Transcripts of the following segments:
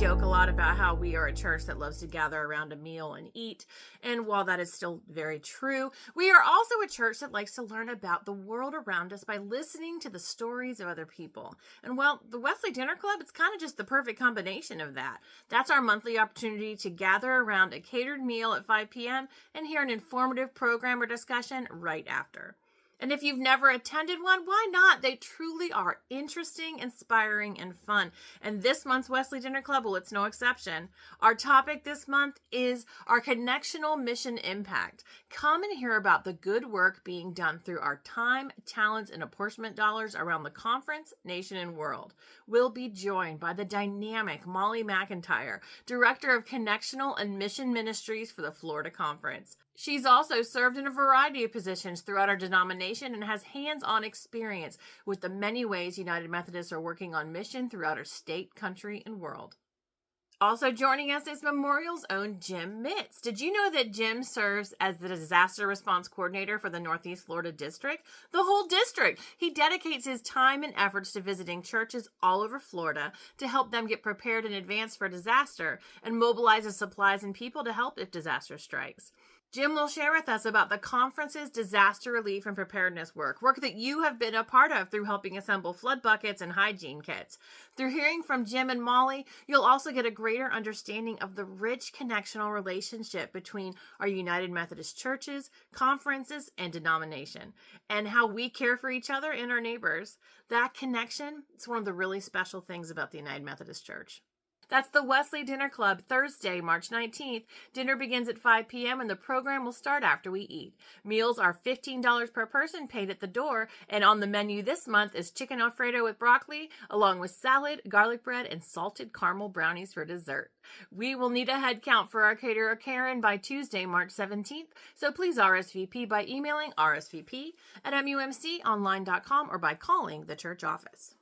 joke a lot about how we are a church that loves to gather around a meal and eat. And while that is still very true, we are also a church that likes to learn about the world around us by listening to the stories of other people. And well, the Wesley Dinner Club, it's kind of just the perfect combination of that. That's our monthly opportunity to gather around a catered meal at 5 p.m. and hear an informative program or discussion right after. And if you've never attended one, why not? They truly are interesting, inspiring, and fun. And this month's Wesley Dinner Club, well, it's no exception. Our topic this month is our connectional mission impact. Come and hear about the good work being done through our time, talents, and apportionment dollars around the conference, nation, and world. We'll be joined by the dynamic Molly McIntyre, Director of Connectional and Mission Ministries for the Florida Conference. She's also served in a variety of positions throughout our denomination and has hands-on experience with the many ways United Methodists are working on mission throughout our state, country, and world. Also joining us is Memorial's own Jim Mitz. Did you know that Jim serves as the disaster response coordinator for the Northeast Florida district? The whole district. He dedicates his time and efforts to visiting churches all over Florida to help them get prepared in advance for disaster and mobilizes supplies and people to help if disaster strikes. Jim will share with us about the conference's disaster relief and preparedness work that you have been a part of through helping assemble flood buckets and hygiene kits. Through hearing from Jim and Molly, you'll also get a greater understanding of the rich connectional relationship between our United Methodist churches, conferences, and denomination, and how we care for each other and our neighbors. That connection is one of the really special things about the United Methodist Church. That's the Wesley Dinner Club, Thursday, March 19th. Dinner begins at 5 p.m. and the program will start after we eat. Meals are $15 per person paid at the door, and on the menu this month is chicken Alfredo with broccoli, along with salad, garlic bread, and salted caramel brownies for dessert. We will need a head count for our caterer Karen by Tuesday, March 17th, so please RSVP by emailing rsvp@mumconline.com or by calling the church office.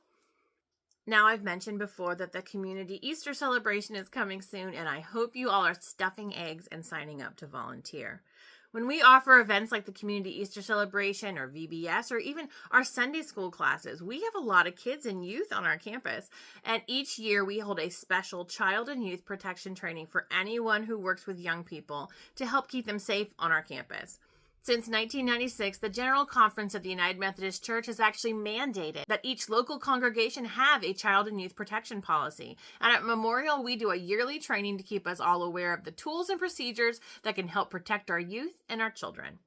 Now, I've mentioned before that the community Easter celebration is coming soon, and I hope you all are stuffing eggs and signing up to volunteer. When we offer events like the Community Easter Celebration or VBS or even our Sunday school classes, we have a lot of kids and youth on our campus, and each year we hold a special child and youth protection training for anyone who works with young people to help keep them safe on our campus. Since 1996, the General Conference of the United Methodist Church has actually mandated that each local congregation have a child and youth protection policy. And at Memorial, we do a yearly training to keep us all aware of the tools and procedures that can help protect our youth and our children.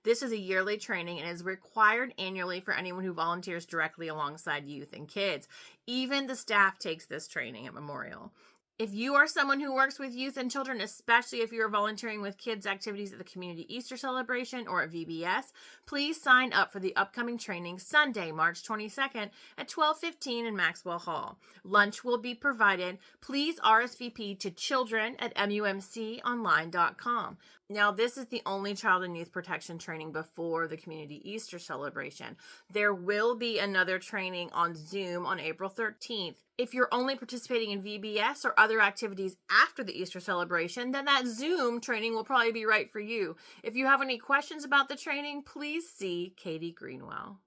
This is a yearly training and is required annually for anyone who volunteers directly alongside youth and kids. Even the staff takes this training at Memorial. If you are someone who works with youth and children, especially if you are volunteering with kids' activities at the Community Easter Celebration or at VBS, please sign up for the upcoming training Sunday, March 22nd at 12:15 in Maxwell Hall. Lunch will be provided. Please RSVP to children@mumconline.com. Now, this is the only child and youth protection training before the Community Easter Celebration. There will be another training on Zoom on April 13th. If you're only participating in VBS or other activities after the Easter celebration, then that Zoom training will probably be right for you. If you have any questions about the training, please see Katie Greenwell.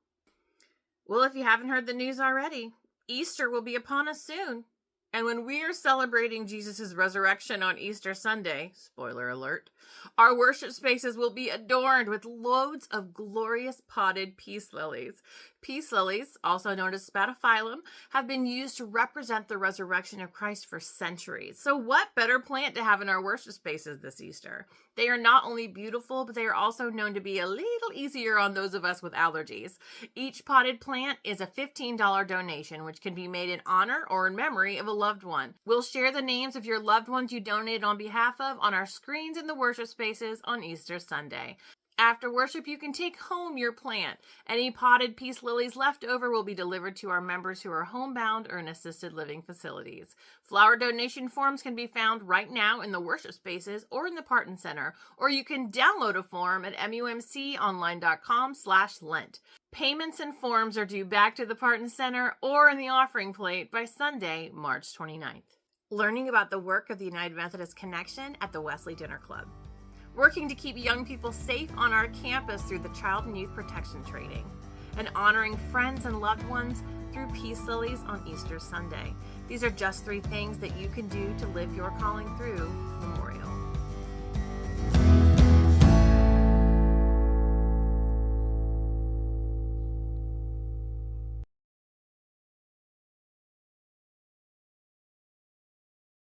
Well, if you haven't heard the news already, Easter will be upon us soon. And when we are celebrating Jesus' resurrection on Easter Sunday, spoiler alert, our worship spaces will be adorned with loads of glorious potted peace lilies. Peace lilies, also known as spathiphyllum, have been used to represent the resurrection of Christ for centuries. So what better plant to have in our worship spaces this Easter? They are not only beautiful, but they are also known to be a little easier on those of us with allergies. Each potted plant is a $15 donation, which can be made in honor or in memory of a loved one. We'll share the names of your loved ones you donated on behalf of on our screens in the worship spaces on Easter Sunday. After worship, you can take home your plant. Any potted peace lilies left over will be delivered to our members who are homebound or in assisted living facilities. Flower donation forms can be found right now in the worship spaces or in the Parton Center, or you can download a form at mumconline.com/Lent. Payments and forms are due back to the Parton Center or in the offering plate by Sunday, March 29th. Learning about the work of the United Methodist Connection at the Wesley Dinner Club. Working to keep young people safe on our campus through the Child and Youth Protection Training, and honoring friends and loved ones through through peace lilies on Easter Sunday. These are just 3 things that you can do to live your calling through